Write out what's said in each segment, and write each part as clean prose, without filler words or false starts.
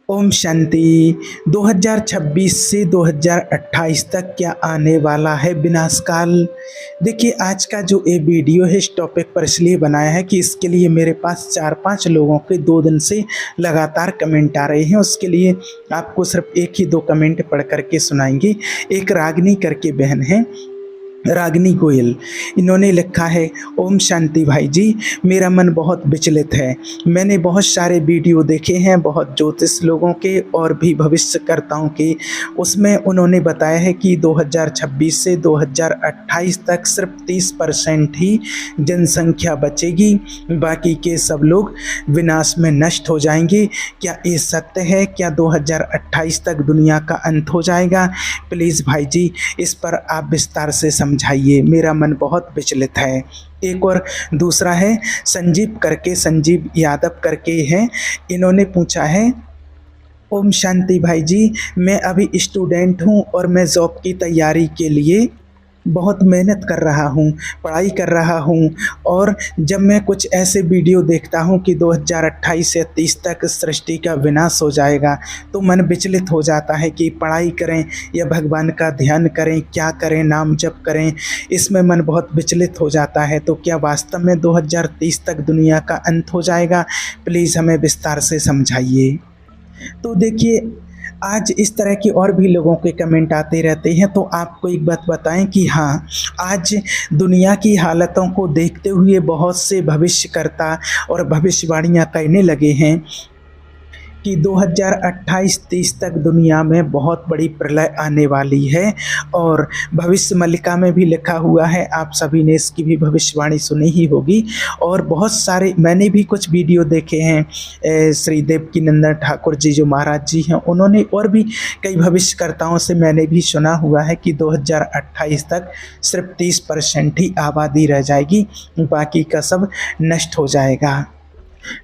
ओम शांति। 2026 से 2028 तक क्या आने वाला है विनाश काल। देखिए, आज का जो ये वीडियो है इस टॉपिक पर इसलिए बनाया है कि इसके लिए मेरे पास 4-5 लोगों के 2 दिन से लगातार कमेंट आ रहे हैं। उसके लिए आपको सिर्फ एक ही 2 कमेंट पढ़ करके सुनाएंगे। एक रागिनी करके बहन है, रागिनी गोयल, इन्होंने लिखा है, ओम शांति भाई जी, मेरा मन बहुत विचलित है। मैंने बहुत सारे वीडियो देखे हैं, बहुत ज्योतिष लोगों के और भी भविष्यकर्ताओं के। उसमें उन्होंने बताया है कि 2026 से 2028 तक सिर्फ 30% ही जनसंख्या बचेगी, बाकी के सब लोग विनाश में नष्ट हो जाएंगे। क्या ये सत्य है? क्या 2028 तक दुनिया का अंत हो जाएगा? प्लीज़ भाई जी, इस पर आप विस्तार से समझाइए, मेरा मन बहुत विचलित है। एक और दूसरा है, संजीव यादव करके है, इन्होंने पूछा है, ओम शांति भाई जी, मैं अभी स्टूडेंट हूँ और मैं जॉब की तैयारी के लिए बहुत मेहनत कर रहा हूँ, पढ़ाई कर रहा हूँ। और जब मैं कुछ ऐसे वीडियो देखता हूँ कि 2028 से 30 तक सृष्टि का विनाश हो जाएगा, तो मन विचलित हो जाता है कि पढ़ाई करें या भगवान का ध्यान करें, क्या करें, नाम जप करें। इसमें मन बहुत विचलित हो जाता है। तो क्या वास्तव में 2030 तक दुनिया का अंत हो जाएगा? प्लीज़ हमें विस्तार से समझाइए। तो देखिए, आज इस तरह की और भी लोगों के कमेंट आते रहते हैं। तो आपको एक बात बताएं कि हाँ, आज दुनिया की हालतों को देखते हुए बहुत से भविष्यकर्ता और भविष्यवाणियाँ कहने लगे हैं कि 2028-30 तक दुनिया में बहुत बड़ी प्रलय आने वाली है। और भविष्य मल्लिका में भी लिखा हुआ है, आप सभी ने इसकी भी भविष्यवाणी सुनी ही होगी। और बहुत सारे मैंने भी कुछ वीडियो देखे हैं, श्री देवकीनंदन ठाकुर जी जो महाराज जी हैं, उन्होंने और भी कई भविष्यकर्ताओं से मैंने भी सुना हुआ है कि 2028 तक सिर्फ 30% ही आबादी रह जाएगी, बाकी का सब नष्ट हो जाएगा।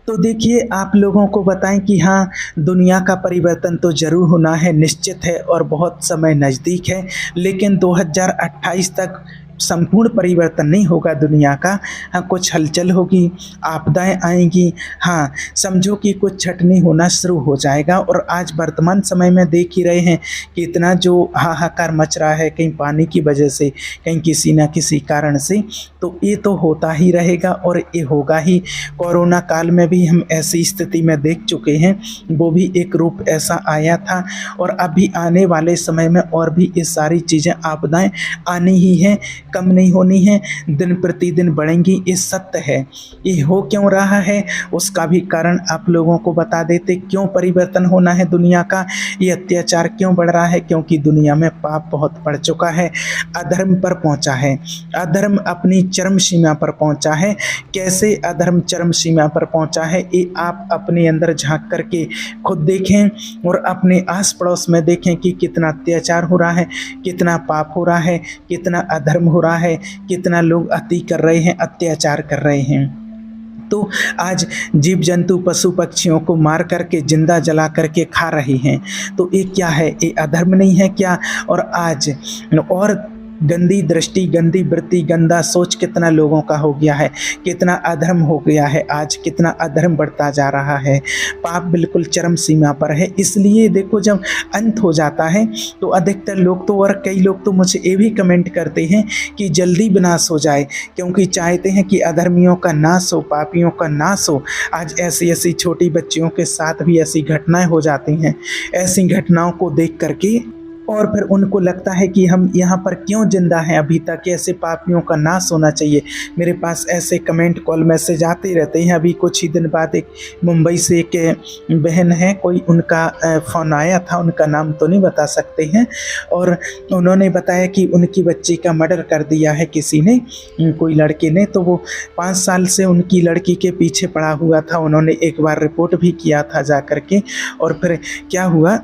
तो देखिए, आप लोगों को बताएं कि हाँ, दुनिया का परिवर्तन तो ज़रूर होना है, निश्चित है, और बहुत समय नज़दीक है। लेकिन 2028 तक संपूर्ण परिवर्तन नहीं होगा दुनिया का। हाँ, कुछ हलचल होगी, आपदाएं आएंगी। हाँ, समझो कि कुछ छटनी होना शुरू हो जाएगा। और आज वर्तमान समय में देख ही रहे हैं कि इतना जो हाहाकार मच रहा है, कहीं पानी की वजह से, कहीं किसी न किसी कारण से। तो ये तो होता ही रहेगा और ये होगा ही। कोरोना काल में भी हम ऐसी स्थिति में देख चुके हैं, वो भी एक रूप ऐसा आया था। और अभी आने वाले समय में और भी ये सारी चीज़ें, आपदाएं आनी ही हैं, कम नहीं होनी है, दिन प्रतिदिन बढ़ेंगी। ये सत्य है। ये हो क्यों रहा है उसका भी कारण आप लोगों को बता देते। क्यों परिवर्तन होना है दुनिया का? ये अत्याचार क्यों बढ़ रहा है? क्योंकि दुनिया में पाप बहुत बढ़ चुका है, अधर्म पर पहुंचा है, अधर्म अपनी चरम सीमा पर पहुंचा है। कैसे अधर्म चरम सीमा पर पहुंचा है, ये आप अपने अंदर झांक करके खुद देखें और अपने आस पड़ोस में देखें कि कितना अत्याचार हो रहा है, कितना पाप हो रहा है, कितना अधर्म हो रहा है, कितना लोग अति कर रहे हैं, अत्याचार कर रहे हैं। तो आज जीव जंतु पशु पक्षियों को मार करके, जिंदा जला करके खा रहे हैं। तो ये क्या है? ये अधर्म नहीं है क्या? और आज और गंदी दृष्टि, गंदी वृत्ति, गंदा सोच कितना लोगों का हो गया है, कितना अधर्म हो गया है। आज कितना अधर्म बढ़ता जा रहा है, पाप बिल्कुल चरम सीमा पर है। इसलिए देखो, जब अंत हो जाता है तो अधिकतर लोग तो, और कई लोग तो मुझे ये भी कमेंट करते हैं कि जल्दी विनाश हो जाए, क्योंकि चाहते हैं कि अधर्मियों का नाश हो, पापियों का नाश हो। आज ऐसी ऐसी छोटी बच्चियों के साथ भी ऐसी घटनाएं हो जाती हैं। ऐसी घटनाओं को देख करके और फिर उनको लगता है कि हम यहाँ पर क्यों जिंदा हैं अभी तक, ऐसे पापियों का नाश होना चाहिए। मेरे पास ऐसे कमेंट, कॉल, मैसेज आते रहते हैं। अभी कुछ ही दिन बाद एक मुंबई से एक बहन है, कोई उनका फ़ोन आया था, उनका नाम तो नहीं बता सकते हैं, और उन्होंने बताया कि उनकी बच्ची का मर्डर कर दिया है किसी ने, कोई लड़के ने। तो वो 5 साल से उनकी लड़की के पीछे पड़ा हुआ था। उन्होंने एक बार रिपोर्ट भी किया था जा कर के। और फिर क्या हुआ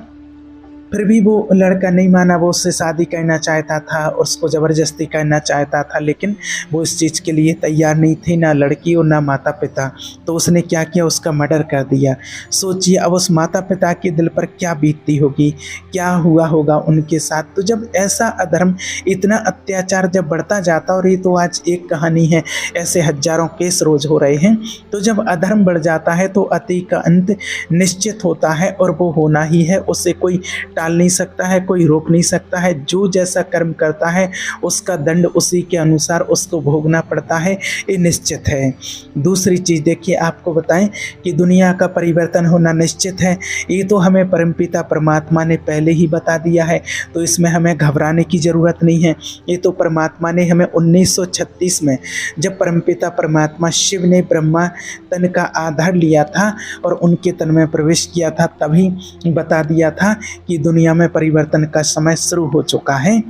फिर भी वो लड़का नहीं माना, वो उससे शादी करना चाहता था, उसको ज़बरदस्ती करना चाहता था, लेकिन वो इस चीज़ के लिए तैयार नहीं थी, ना लड़की और ना माता पिता। तो उसने क्या किया, उसका मर्डर कर दिया। सोचिए अब उस माता पिता के दिल पर क्या बीतती होगी, क्या हुआ होगा उनके साथ। तो जब ऐसा अधर्म, इतना अत्याचार जब बढ़ता जाता, और ये तो आज एक कहानी है, ऐसे हजारों केस रोज हो रहे हैं। तो जब अधर्म बढ़ जाता है तो अति का अंत निश्चित होता है, और वो होना ही है, उसे कोई टाल नहीं सकता है, कोई रोक नहीं सकता है। जो जैसा कर्म करता है उसका दंड उसी के अनुसार उसको भोगना पड़ता है, ये निश्चित है। दूसरी चीज़ देखिए, आपको बताएं कि दुनिया का परिवर्तन होना निश्चित है, ये तो हमें परमपिता परमात्मा ने पहले ही बता दिया है, तो इसमें हमें घबराने की ज़रूरत नहीं है। ये तो परमात्मा ने हमें 1936 में, जब परमपिता परमात्मा शिव ने ब्रह्मा तन का आधार लिया था और उनके तन में प्रवेश किया था, तभी बता दिया था कि दुनिया में परिवर्तन का समय शुरू हो चुका है।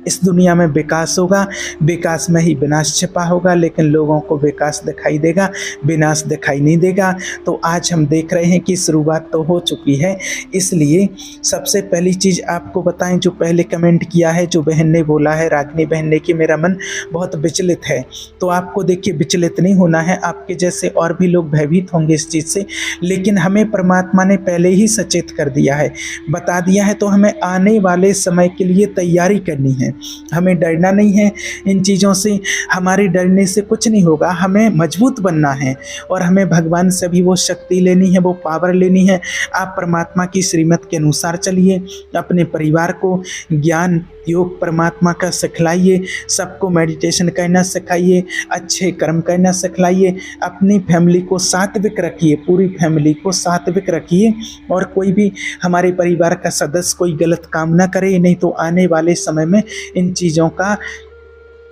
इस दुनिया में विकास होगा, विकास में ही विनाश छिपा होगा, लेकिन लोगों को विकास दिखाई देगा, विनाश दिखाई नहीं देगा। तो आज हम देख रहे हैं कि शुरुआत तो हो चुकी है। इसलिए सबसे पहली चीज़ आपको बताएं, जो पहले कमेंट किया है, जो बहन ने बोला है, रागिनी बहन ने, कि मेरा मन बहुत विचलित है, तो आपको देखिए विचलित नहीं होना है। आपके जैसे और भी लोग भयभीत होंगे इस चीज़ से, लेकिन हमें परमात्मा ने पहले ही सचेत कर दिया है, बता दिया है। तो हमें आने वाले समय के लिए तैयारी करनी है, हमें डरना नहीं है इन चीज़ों से। हमारे डरने से कुछ नहीं होगा, हमें मजबूत बनना है, और हमें भगवान से भी वो शक्ति लेनी है, वो पावर लेनी है। आप परमात्मा की श्रीमत के अनुसार चलिए, अपने परिवार को ज्ञान योग परमात्मा का सिखलाइए, सबको मेडिटेशन करना सिखाइए, अच्छे कर्म करना सिखलाइए, अपनी फैमिली को सात्विक रखिए, पूरी फैमिली को सात्विक रखिए, और कोई भी हमारे परिवार का सदस्य कोई गलत काम ना करे, नहीं तो आने वाले समय में इन चीज़ों का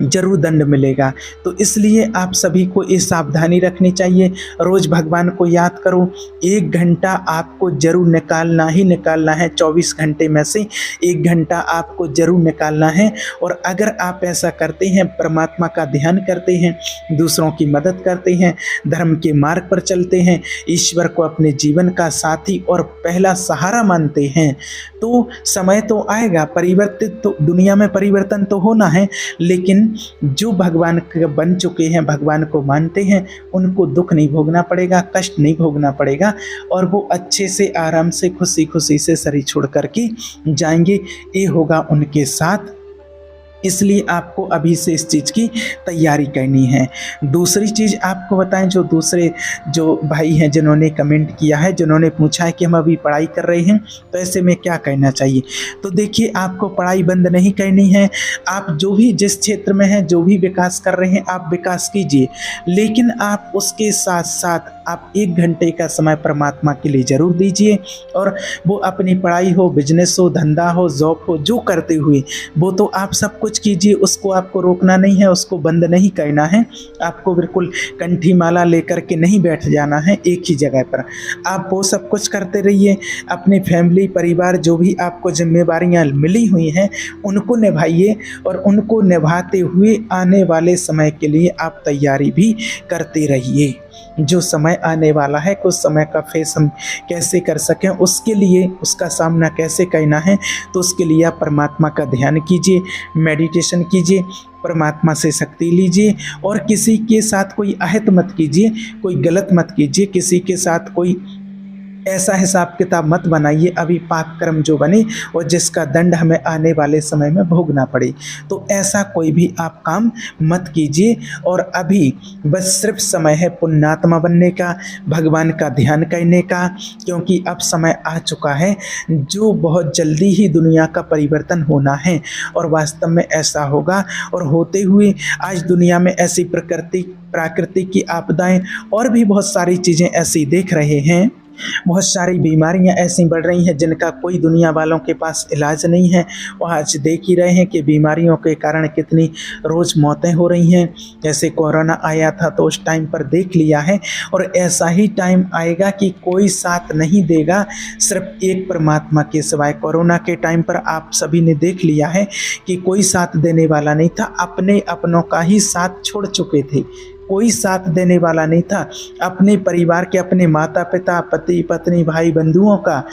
जरूर दंड मिलेगा। तो इसलिए आप सभी को ये सावधानी रखनी चाहिए। रोज़ भगवान को याद करो, 1 घंटा आपको जरूर निकालना ही निकालना है, 24 घंटे में से 1 घंटा आपको जरूर निकालना है। और अगर आप ऐसा करते हैं, परमात्मा का ध्यान करते हैं, दूसरों की मदद करते हैं, धर्म के मार्ग पर चलते हैं, ईश्वर को अपने जीवन का साथी और पहला सहारा मानते हैं, तो समय तो आएगा, परिवर्तित तो दुनिया में परिवर्तन तो होना है, लेकिन जो भगवान के बन चुके हैं, भगवान को मानते हैं, उनको दुख नहीं भोगना पड़ेगा, कष्ट नहीं भोगना पड़ेगा, और वो अच्छे से आराम से खुशी खुशी से शरीर छोड़ करके जाएंगे। ये होगा उनके साथ। इसलिए आपको अभी से इस चीज़ की तैयारी करनी है। दूसरी चीज़ आपको बताएं, जो दूसरे जो भाई हैं जिन्होंने कमेंट किया है, जिन्होंने पूछा है कि हम अभी पढ़ाई कर रहे हैं, तो ऐसे में क्या करना चाहिए। तो देखिए, आपको पढ़ाई बंद नहीं करनी है। आप जो भी जिस क्षेत्र में हैं, जो भी विकास कर रहे हैं, आप विकास कीजिए, लेकिन आप उसके साथ साथ आप 1 घंटे का समय परमात्मा के लिए ज़रूर दीजिए। और वो अपनी पढ़ाई हो, बिजनेस हो, धंधा हो, जॉब हो, जो करते हुए वो तो आप सब कुछ कीजिए, उसको आपको रोकना नहीं है, उसको बंद नहीं करना है। आपको बिल्कुल कंठी माला लेकर के नहीं बैठ जाना है एक ही जगह पर। आप वो सब कुछ करते रहिए। अपनी फैमिली, परिवार, जो भी आपको जिम्मेवारियां मिली हुई हैं, उनको निभाइए, और उनको निभाते हुए आने वाले समय के लिए आप तैयारी भी करते रहिए। जो समय आने वाला है, कुछ समय का फेस हम कैसे कर सकें, उसके लिए, उसका सामना कैसे करना है, तो उसके लिए आप परमात्मा का ध्यान कीजिए, मेडिटेशन कीजिए, परमात्मा से शक्ति लीजिए, और किसी के साथ कोई अहित मत कीजिए, कोई गलत मत कीजिए, किसी के साथ कोई ऐसा हिसाब किताब मत बनाइए अभी पाप कर्म जो बने, और जिसका दंड हमें आने वाले समय में भोगना पड़े। तो ऐसा कोई भी आप काम मत कीजिए। और अभी बस सिर्फ समय है पुण्यात्मा बनने का, भगवान का ध्यान करने का, क्योंकि अब समय आ चुका है जो बहुत जल्दी ही दुनिया का परिवर्तन होना है, और वास्तव में ऐसा होगा। और होते हुए आज दुनिया में ऐसी प्राकृतिक की आपदाएं और भी बहुत सारी चीज़ें ऐसी देख रहे हैं, बहुत सारी बीमारियां ऐसी बढ़ रही हैं जिनका कोई दुनिया वालों के पास इलाज नहीं है। और आज देख ही रहे हैं कि बीमारियों के कारण कितनी रोज़ मौतें हो रही हैं। जैसे कोरोना आया था तो उस टाइम पर देख लिया है, और ऐसा ही टाइम आएगा कि कोई साथ नहीं देगा सिर्फ एक परमात्मा के सिवाय। कोरोना के टाइम पर आप सभी ने देख लिया है कि कोई साथ देने वाला नहीं था, अपने अपनों का ही साथ छोड़ चुके थे, कोई साथ देने वाला नहीं था। अपने परिवार के, अपने माता पिता, पति पत्नी, भाई बंधुओं का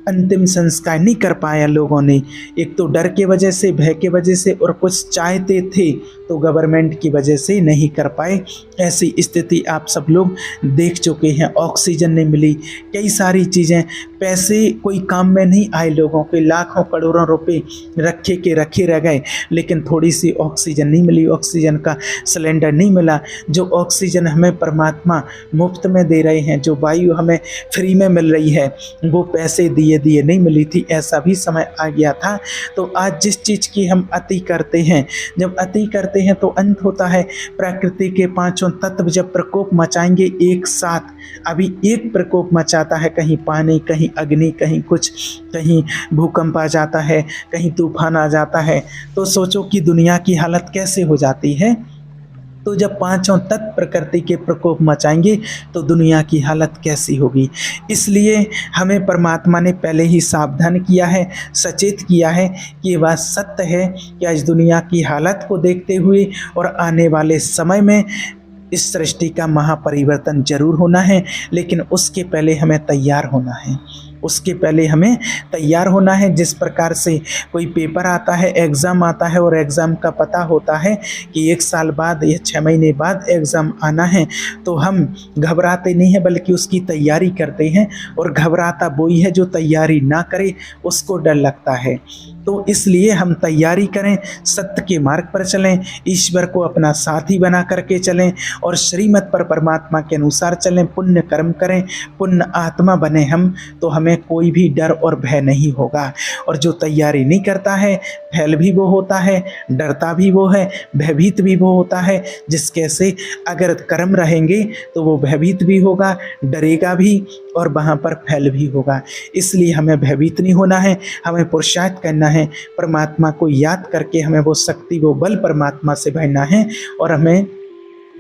अंतिम संस्कार नहीं कर पाया लोगों ने। एक तो डर के वजह से, भय के वजह से, और कुछ चाहते थे तो गवर्नमेंट की वजह से नहीं कर पाए। ऐसी स्थिति आप सब लोग देख चुके हैं। ऑक्सीजन नहीं मिली, कई सारी चीज़ें, पैसे कोई काम में नहीं आए लोगों के, लाखों करोड़ों रुपए रखे के रखे रह गए, लेकिन थोड़ी सी ऑक्सीजन नहीं मिली, ऑक्सीजन का सिलेंडर नहीं मिला। जो ऑक्सीजन हमें परमात्मा मुफ्त में दे रहे हैं, जो वायु हमें फ्री में मिल रही है, वो पैसे दिए दिए नहीं मिली थी। ऐसा भी समय आ गया था। तो आज जिस चीज़ की हम अति करते हैं, जब अति करते हैं तो अंत होता है। प्रकृति के पांचों तत्व जब प्रकोप मचाएंगे एक साथ, अभी एक प्रकोप मचाता है, कहीं पानी, कहीं अग्नि, कहीं कुछ, कहीं भूकंप आ जाता है, कहीं तूफान आ जाता है, तो सोचो कि दुनिया की हालत कैसे हो जाती है। तो जब पांचों तत्व प्रकृति के प्रकोप मचाएंगे तो दुनिया की हालत कैसी होगी। इसलिए हमें परमात्मा ने पहले ही सावधान किया है, सचेत किया है कि ये बात सत्य है कि आज दुनिया की हालत को देखते हुए और आने वाले समय में इस सृष्टि का महापरिवर्तन जरूर होना है, लेकिन उसके पहले हमें तैयार होना है। उसके पहले हमें तैयार होना है। जिस प्रकार से कोई पेपर आता है, एग्ज़ाम आता है, और एग्ज़ाम का पता होता है कि 1 साल बाद या 6 महीने बाद एग्ज़ाम आना है, तो हम घबराते नहीं हैं बल्कि उसकी तैयारी करते हैं। और घबराता वही है जो तैयारी ना करे, उसको डर लगता है। तो इसलिए हम तैयारी करें, सत्य के मार्ग पर चलें, ईश्वर को अपना साथी बना करके चलें और श्रीमत पर परमात्मा के अनुसार चलें, पुण्य कर्म करें, पुण्य आत्मा बने हम, तो हमें कोई भी डर और भय नहीं होगा। और जो तैयारी नहीं करता है, फैल भी वो होता है, डरता भी वो है, भयभीत भी वो होता है। जिसके से अगर कर्म रहेंगे तो वो भयभीत भी होगा, डरेगा भी, और वहाँ पर फैल भी होगा। इसलिए हमें भयभीत नहीं होना है, हमें पुरुषार्थ करना है, परमात्मा को याद करके हमें वो शक्ति, वो बल परमात्मा से भरना है। और हमें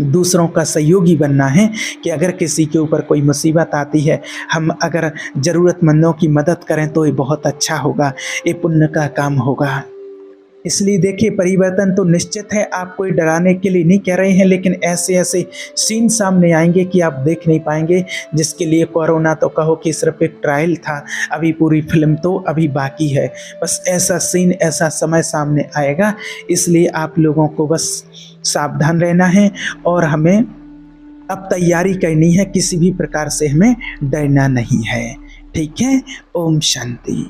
दूसरों का सहयोगी बनना है कि अगर किसी के ऊपर कोई मुसीबत आती है, हम अगर ज़रूरतमंदों की मदद करें तो ये बहुत अच्छा होगा, ये पुण्य का काम होगा। इसलिए देखिए, परिवर्तन तो निश्चित है, आप कोई डराने के लिए नहीं कह रहे हैं, लेकिन ऐसे ऐसे सीन सामने आएंगे कि आप देख नहीं पाएंगे, जिसके लिए कोरोना तो कहो कि सिर्फ एक ट्रायल था, अभी पूरी फिल्म तो अभी बाकी है। बस ऐसा सीन, ऐसा समय सामने आएगा। इसलिए आप लोगों को बस सावधान रहना है और हमें अब तैयारी करनी है, किसी भी प्रकार से हमें डरना नहीं है। ठीक है। ओम शांति।